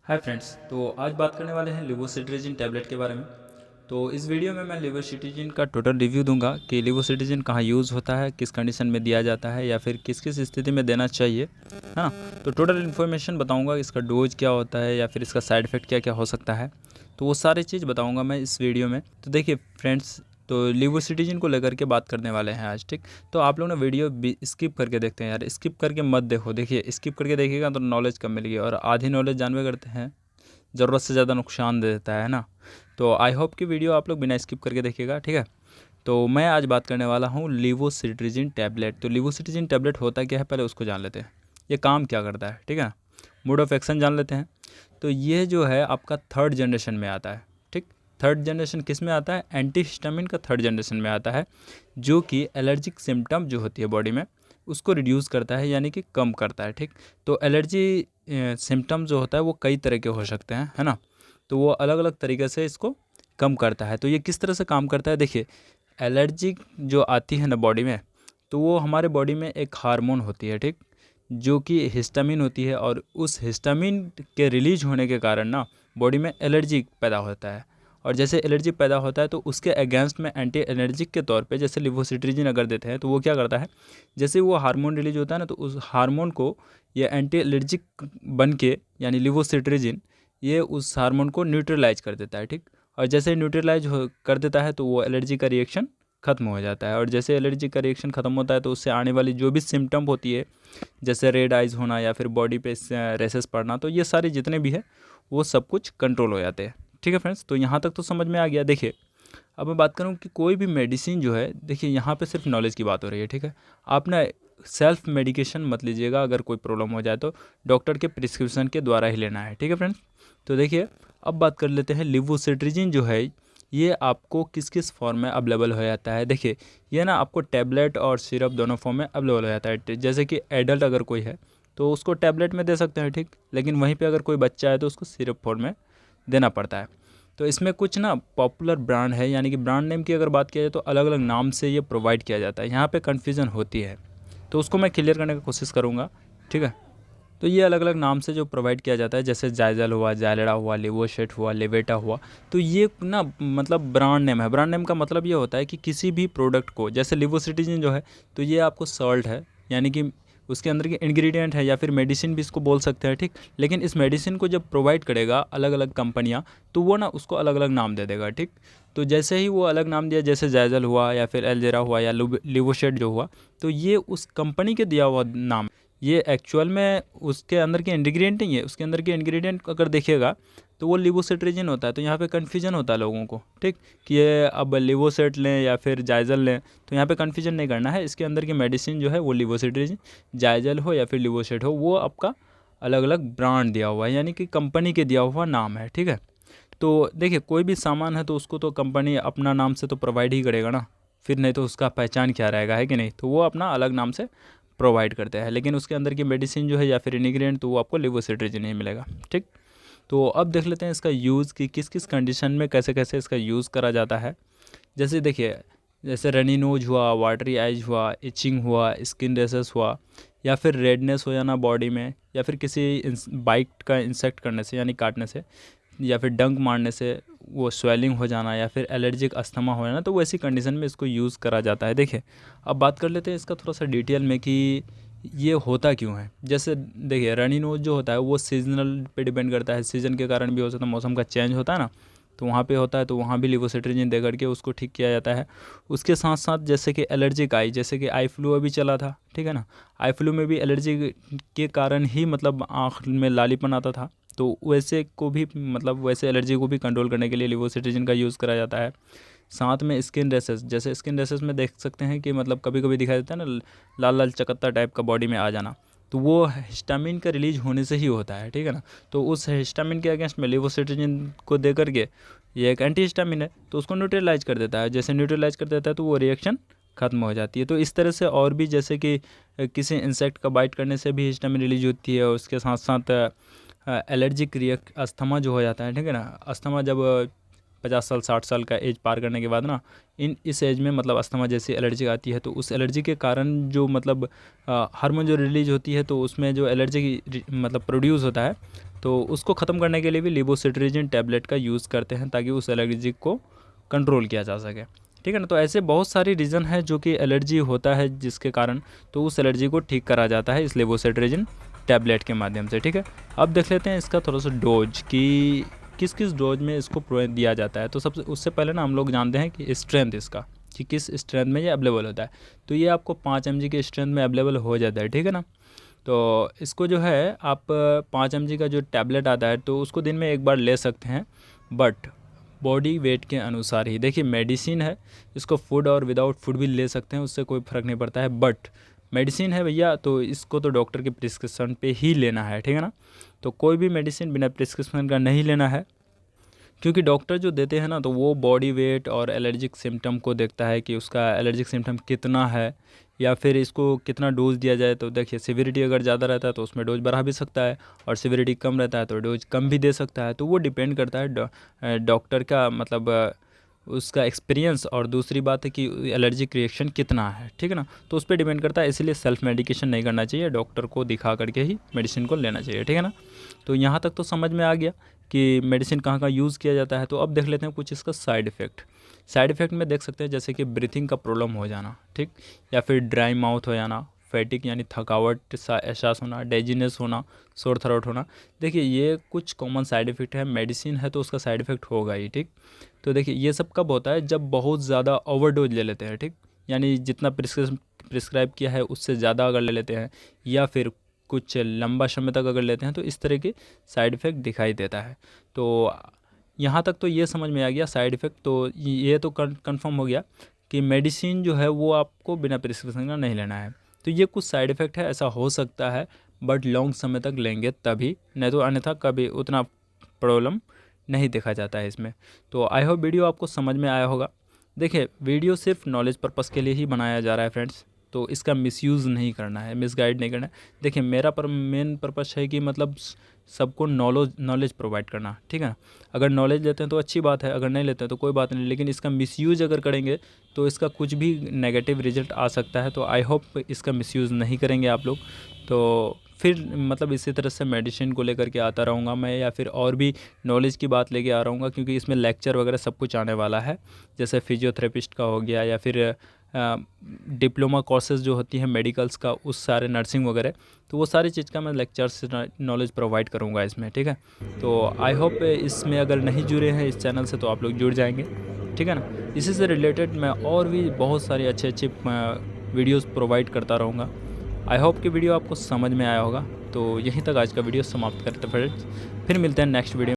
Hi friends, तो आज बात करने वाले हैं लिवोसिट्रिजिन टैबलेट के बारे में। तो इस वीडियो में मैं लिवोसिट्रिजिन का टोटल रिव्यू दूंगा कि लिवोसिट्रिजिन कहाँ यूज़ होता है, किस कंडीशन में दिया जाता है या फिर किस किस स्थिति में देना चाहिए, है ना। तो टोटल इन्फॉर्मेशन बताऊंगा, इसका डोज क्या होता है या फिर इसका साइड इफ़ेक्ट क्या क्या हो सकता है, तो वो सारी चीज़ बताऊँगा मैं इस वीडियो में। तो देखिए फ्रेंड्स, तो लिवोसिट्रिजिन को लेकर के बात करने वाले हैं आज, ठीक। तो आप लोग ना वीडियो स्किप करके देखते हैं यार, स्किप करके मत देखो। देखिए स्किप करके देखिएगा तो नॉलेज कम मिलेगी, और आधी नॉलेज जानवे करते हैं ज़रूरत से ज़्यादा नुकसान दे देता है ना। तो आई होप कि वीडियो आप लोग बिना स्किप करके देखिएगा, ठीक है। तो मैं आज बात करने वाला हूँ लिवोसिट्रिजिन टैबलेट। तो लिवोसिट्रिजिन टैबलेट होता क्या है, पहले उसको जान लेते हैं, ये काम क्या करता है, ठीक है। मोड ऑफ एक्शन जान लेते हैं। तो ये जो है आपका थर्ड जनरेशन में आता है, ठीक। थर्ड जनरेशन किस में आता है? एंटी हिस्टामिन का थर्ड जनरेशन में आता है, जो कि एलर्जिक सिम्टम जो होती है बॉडी में उसको रिड्यूस करता है, यानी कि कम करता है, ठीक। तो एलर्जी सिम्टम जो होता है वो कई तरह के हो सकते हैं, है ना। तो वो अलग अलग तरीके से इसको कम करता है। तो ये किस तरह से काम करता है, देखिए एलर्जी जो आती है ना बॉडी में, तो वो हमारे बॉडी में एक हार्मोन होती है, ठीक, जो कि हिस्टामिन होती है, और उस हिस्टामिन के रिलीज होने के कारण ना बॉडी में एलर्जी पैदा होता है। और जैसे एलर्जी पैदा होता है तो उसके अगेंस्ट में एंटी एलर्जिक के तौर पे जैसे लिवोसिट्रिजिन अगर देते हैं तो वो क्या करता है, जैसे वो हार्मोन रिलीज होता है ना, तो उस हार्मोन को ये एंटी एलर्जिक बन के, यानी लिवोसिट्रिजिन ये उस हार्मोन को न्यूट्रलाइज कर देता है, ठीक। और जैसे न्यूट्रलाइज कर देता है तो वो एलर्जी का रिएक्शन ख़त्म हो जाता है। और जैसे एलर्जी का रिएक्शन ख़त्म होता है तो उससे आने वाली जो भी सिम्टम होती है, जैसे रेड आइज़ होना या फिर बॉडी पे रेसेस पड़ना, तो ये सारे जितने भी है वो सब कुछ कंट्रोल हो जाते हैं, ठीक है फ्रेंड्स। तो यहाँ तक तो समझ में आ गया। देखिए अब मैं बात करूँ कि कोई भी मेडिसिन जो है, देखिए यहाँ पे सिर्फ नॉलेज की बात हो रही है, ठीक है। आप ना सेल्फ मेडिकेशन मत लीजिएगा, अगर कोई प्रॉब्लम हो जाए तो डॉक्टर के प्रिस्क्रिप्शन के द्वारा ही लेना है, ठीक है फ्रेंड्स। तो देखिए अब बात कर लेते हैं लिवोसिट्रिजिन जो है ये आपको किस किस फॉर्म में अवेलेबल हो जाता है। देखिए ये ना आपको टैबलेट और सिरप दोनों फॉर्म में अवेलेबल हो जाता है। जैसे कि एडल्ट अगर कोई है तो उसको टैबलेट में दे सकते हैं, ठीक। लेकिन वहीं पे अगर कोई बच्चा है तो उसको सिरप फॉर्म में देना पड़ता है। तो इसमें कुछ ना पॉपुलर ब्रांड है, यानी कि ब्रांड नेम की अगर बात किया जाए तो अलग अलग नाम से ये प्रोवाइड किया जाता है। यहाँ पे कन्फ्यूज़न होती है तो उसको मैं क्लियर करने की कोशिश करूँगा, ठीक है। तो ये अलग अलग नाम से जो प्रोवाइड किया जाता है, जैसे जायजल हुआ, जायलेडा हुआ, लिवोशेट हुआ, लेवेटा हुआ, तो ये ना मतलब ब्रांड नेम है। ब्रांड नेम का मतलब ये होता है कि किसी भी प्रोडक्ट को, जैसे लिवोसिट्रिजिन जो है तो ये आपको सॉल्ट है, यानी कि उसके अंदर के इंग्रेडिएंट है, या फिर मेडिसिन भी इसको बोल सकते हैं, ठीक। लेकिन इस मेडिसिन को जब प्रोवाइड करेगा अलग अलग कंपनियां, तो वो ना उसको अलग अलग नाम दे देगा, ठीक। तो जैसे ही वो अलग नाम दिया, जैसे जायजल हुआ या फिर एल्जेरा हुआ या लिवोशेट जो हुआ, तो ये उस कंपनी के दिया हुआ नाम, ये एक्चुअल में उसके अंदर के इंग्रेडिएंट नहीं है। उसके अंदर के इंग्रेडिएंट अगर देखिएगा तो वो लिवोसिट्रिजिन होता है। तो यहाँ पे कन्फ्यूजन होता है लोगों को, ठीक, कि ये अब लिवोसेट लें या फिर जायजल लें, तो यहाँ पे कन्फ्यूजन नहीं करना है। इसके अंदर की मेडिसिन जो है वो लिवोसिट्रिजिन, जायजल हो या फिर लिवोसेट हो, वो आपका अलग अलग ब्रांड दिया हुआ है, यानी कि कंपनी के दिया हुआ नाम है, ठीक है। तो देखिए कोई भी सामान है तो उसको तो कंपनी अपना नाम से तो प्रोवाइड ही करेगा ना, फिर नहीं तो उसका पहचान क्या रहेगा, है कि नहीं। तो वो अपना अलग नाम से प्रोवाइड करते हैं, लेकिन उसके अंदर की मेडिसिन जो है या फिर इंग्रेडिएंट तो वो आपको लिवोसिट्रिजिन ही मिलेगा, ठीक। तो अब देख लेते हैं इसका यूज़ कि किस किस कंडीशन में कैसे कैसे इसका यूज़ करा जाता है। जैसे देखिए, जैसे रनी नोज हुआ, वाटरी आइज हुआ, इचिंग हुआ, स्किन रेसेस हुआ, या फिर रेडनेस हो जाना बॉडी में, या फिर किसी बाइट का इंसेक्ट करने से यानी काटने से, या फिर डंक मारने से वो स्वेलिंग हो जाना, या फिर एलर्जिक अस्थमा हो जाना, तो वैसी कंडीशन में इसको यूज़ करा जाता है। देखिए अब बात कर लेते हैं इसका थोड़ा सा डिटेल में कि ये होता क्यों है। जैसे देखिए रनी नोज जो होता है वो सीजनल पे डिपेंड करता है, सीज़न के कारण भी हो सकता है, मौसम का चेंज होता है ना, तो वहाँ पे होता है, तो वहाँ भी लिवोसिट्रिजिन दे करके उसको ठीक किया जाता है। उसके साथ साथ जैसे कि एलर्जिक आई, जैसे कि आई फ्लू अभी चला था, ठीक है ना, आई फ्लू में भी एलर्जी के कारण ही मतलब आँख में लालीपन आता था, तो वैसे को भी मतलब वैसे एलर्जी को भी कंट्रोल करने के लिए लिवोसिट्रिजिन का यूज़ करा जाता है। साथ में स्किन रेसेस, जैसे स्किन रेसेस में देख सकते हैं कि मतलब कभी कभी दिखाई देता है ना लाल लाल चकत्ता टाइप का बॉडी में आ जाना, तो वो हिस्टामिन का रिलीज होने से ही होता है, ठीक है ना। तो उस हिस्टामिन के अगेंस्ट में लिवोसिट्रिजिन को दे करके, ये एक एंटी हिस्टामिन है तो उसको न्यूट्रलाइज कर देता है। जैसे न्यूट्रलाइज कर देता है तो वो रिएक्शन ख़त्म हो जाती है। तो इस तरह से और भी, जैसे कि किसी इंसेक्ट का बाइट करने से भी हिस्टामिन रिलीज होती है, और उसके साथ साथ एलर्जिक अस्थमा जो हो जाता है, ठीक है ना। अस्थमा जब 50 साल 60 साल का एज पार करने के बाद ना, इस एज में मतलब अस्थमा जैसी एलर्जी आती है, तो उस एलर्जी के कारण जो मतलब हार्मोन जो रिलीज होती है, तो उसमें जो एलर्जी मतलब प्रोड्यूस होता है तो उसको ख़त्म करने के लिए भी लिवोसिट्रिजिन टैबलेट का यूज़ करते हैं ताकि उस एलर्जी को कंट्रोल किया जा सके, ठीक है ना। तो ऐसे बहुत सारी रीज़न है जो कि एलर्जी होता है जिसके कारण, तो उस एलर्जी को ठीक करा जाता है इस लिवोसिट्रिजिन टैबलेट के माध्यम से, ठीक है। अब देख लेते हैं इसका थोड़ा सा डोज कि किस किस डोज में इसको दिया जाता है। तो सबसे उससे पहले ना हम लोग जानते हैं कि स्ट्रेंथ इसका, कि किस स्ट्रेंथ में ये अवेलेबल होता है। तो ये आपको 5 mg के स्ट्रेंथ में अवेलेबल हो जाता है, ठीक है ना। तो इसको जो है आप 5 mg का जो टैबलेट आता है तो उसको दिन में एक बार ले सकते हैं, बट बॉडी वेट के अनुसार ही। देखिए मेडिसिन है, इसको फूड और विदाउट फूड भी ले सकते हैं, उससे कोई फ़र्क नहीं पड़ता है, बट मेडिसिन है भैया तो इसको तो डॉक्टर के प्रिस्क्रिप्शन पे ही लेना है, ठीक है ना। तो कोई भी मेडिसिन बिना प्रिस्क्रिप्शन का नहीं लेना है, क्योंकि डॉक्टर जो देते हैं ना तो वो बॉडी वेट और एलर्जिक सिम्टम को देखता है कि उसका एलर्जिक सिम्टम कितना है या फिर इसको कितना डोज दिया जाए। तो देखिए सिविरिटी अगर ज़्यादा रहता है तो उसमें डोज बढ़ा भी सकता है, और सिविरिटी कम रहता है तो डोज कम भी दे सकता है। तो वो डिपेंड करता है डॉक्टर का, मतलब उसका एक्सपीरियंस, और दूसरी बात है कि एलर्जिक रिएक्शन कितना है, ठीक है ना। तो उस पर डिपेंड करता है, इसलिए सेल्फ मेडिकेशन नहीं करना चाहिए, डॉक्टर को दिखा करके ही मेडिसिन को लेना चाहिए, ठीक है ना। तो यहाँ तक तो समझ में आ गया कि मेडिसिन कहाँ कहाँ यूज़ किया जाता है। तो अब देख लेते हैं कुछ इसका साइड इफ़ेक्ट। साइड इफ़ेक्ट में देख सकते हैं जैसे कि ब्रीथिंग का प्रॉब्लम हो जाना, ठीक, या फिर ड्राई माउथ हो जाना, फैटिक यानी थकावट सा एहसास होना, डेजीनेस होना, सोर थ्रोट होना। देखिए ये कुछ कॉमन साइड इफ़ेक्ट है, मेडिसिन है तो उसका साइड इफ़ेक्ट होगा ही, ठीक। तो देखिए ये सब कब होता है, जब बहुत ज़्यादा ओवरडोज ले लेते हैं, ठीक, यानी जितना प्रिस्क्राइब किया है उससे ज़्यादा अगर ले लेते हैं, या फिर कुछ लंबा समय तक अगर लेते हैं तो इस तरह के साइड इफ़ेक्ट दिखाई देता है। तो यहाँ तक तो ये समझ में आ गया साइड इफ़ेक्ट। तो ये तो कंफर्म हो गया कि मेडिसिन जो है वो आपको बिना प्रिस्क्रिप्शन का नहीं लेना है। तो ये कुछ साइड इफ़ेक्ट है, ऐसा हो सकता है, बट लॉन्ग समय तक लेंगे तभी, नहीं तो अन्यथा कभी उतना प्रॉब्लम नहीं देखा जाता है इसमें। तो आई होप वीडियो आपको समझ में आया होगा। देखिए वीडियो सिर्फ नॉलेज पर्पज़ के लिए ही बनाया जा रहा है फ्रेंड्स, तो इसका मिसयूज़ नहीं करना है, मिसगाइड नहीं करना है। देखिए मेरा मेन पर्पस है कि मतलब सबको नॉलेज प्रोवाइड करना, ठीक है ना। अगर नॉलेज लेते हैं तो अच्छी बात है, अगर नहीं लेते हैं तो कोई बात नहीं, लेकिन इसका मिसयूज़ अगर करेंगे तो इसका कुछ भी नेगेटिव रिजल्ट आ सकता है। तो आई होप इसका मिसयूज़ नहीं करेंगे आप लोग। तो फिर मतलब इसी तरह से मेडिसिन को लेकर के आता रहूँगा मैं, या फिर और भी नॉलेज की बात लेके आ रहूँगा, क्योंकि इसमें लेक्चर वगैरह सब कुछ आने वाला है, जैसे फिजियोथेरेपिस्ट का हो गया, या फिर डिप्लोमा कोर्सेज़ जो होती हैं मेडिकल्स का, उस सारे नर्सिंग वगैरह, तो वो सारी चीज़ का मैं लेक्चर से नॉलेज प्रोवाइड करूँगा इसमें, ठीक है। तो आई होप इसमें अगर नहीं जुड़े हैं इस चैनल से तो आप लोग जुड़ जाएंगे, ठीक है ना। इसी से रिलेटेड मैं और भी बहुत सारे अच्छे अच्छे वीडियोज़ प्रोवाइड करता रहूँगा। आई होप कि वीडियो आपको समझ में आया होगा। तो यहीं तक आज का वीडियो समाप्त करते फ्रेंड्स, फिर मिलते हैं नेक्स्ट वीडियो।